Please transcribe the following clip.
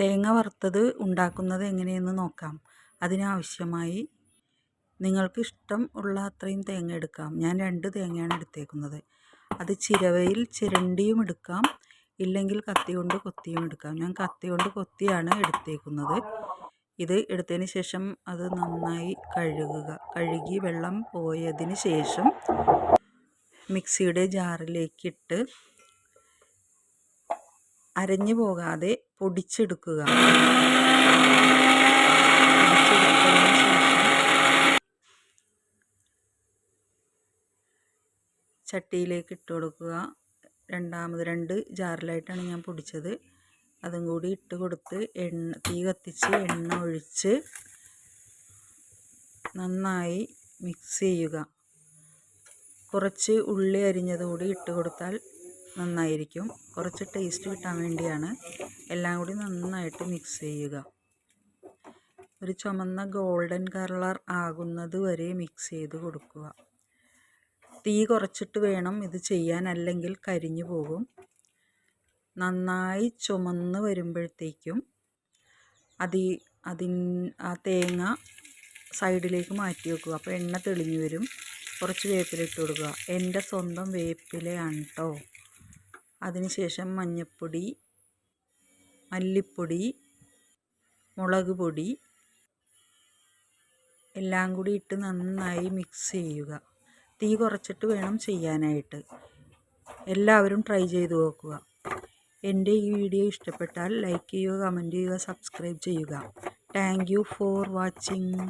തേങ്ങ വറുത്തത് ഉണ്ടാക്കുന്നത് എങ്ങനെയെന്ന് നോക്കാം. അതിനാവശ്യമായി നിങ്ങൾക്ക് ഇഷ്ടം ഉള്ള അത്രയും തേങ്ങ എടുക്കാം. ഞാൻ 2 തേങ്ങയാണ് എടുത്തേക്കുന്നത്. അത് ചിരവയിൽ ചിരണ്ടിയും എടുക്കാം, ഇല്ലെങ്കിൽ കത്തി കൊണ്ട് കൊത്തിയും എടുക്കാം. ഞാൻ കത്തി കൊണ്ട് കൊത്തിയാണ് എടുത്തേക്കുന്നത്. ഇത് എടുത്തതിന് ശേഷം അത് നന്നായി കഴുകുക. കഴുകി വെള്ളം പോയതിന് ശേഷം മിക്സിയുടെ ജാറിലേക്കിട്ട് അരഞ്ഞു പോകാതെ പൊടിച്ചെടുക്കുക. ചട്ടിയിലേക്ക് ഇട്ട് കൊടുക്കുക. രണ്ടാമത് 2 ജാറിലായിട്ടാണ് ഞാൻ പൊടിച്ചത്. അതും കൂടി ഇട്ട് കൊടുത്ത് തീ കത്തിച്ച് എണ്ണ ഒഴിച്ച് നന്നായി മിക്സ് ചെയ്യുക. കുറച്ച് ഉള്ളി അരിഞ്ഞത് കൂടി ഇട്ട് കൊടുത്താൽ നന്നായിരിക്കും. കുറച്ച് ടേസ്റ്റ് കിട്ടാൻ വേണ്ടിയാണ്. എല്ലാം കൂടി നന്നായിട്ട് മിക്സ് ചെയ്യുക. ഒരു ചുമന്ന ഗോൾഡൻ കളർ ആകുന്നത് വരെ മിക്സ് ചെയ്ത് കൊടുക്കുക. തീ കുറച്ചിട്ട് വേണം ഇത് ചെയ്യാൻ, അല്ലെങ്കിൽ കരിഞ്ഞു പോകും. നന്നായി ചുമന്ന് വരുമ്പോഴത്തേക്കും ആ തേങ്ങ സൈഡിലേക്ക് മാറ്റി വെക്കുക. അപ്പോൾ എണ്ണ തെളിഞ്ഞു വരും. കുറച്ച് വേപ്പില ഇട്ട് കൊടുക്കുക. എൻ്റെ സ്വന്തം വേപ്പിലയാണ് കേട്ടോ. അതിനുശേഷം മഞ്ഞൾപ്പൊടി, മല്ലിപ്പൊടി, മുളക് പൊടി എല്ലാം കൂടി ഇട്ട് നന്നായി മിക്സ് ചെയ്യുക. തീ കുറച്ചിട്ട് വേണം ചെയ്യാനായിട്ട്. എല്ലാവരും ട്രൈ ചെയ്ത് നോക്കുക. എൻ്റെ ഈ വീഡിയോ ഇഷ്ടപ്പെട്ടാൽ ലൈക്ക് ചെയ്യുക, കമൻറ്റ് ചെയ്യുക, സബ്സ്ക്രൈബ് ചെയ്യുക. Thank you for watching.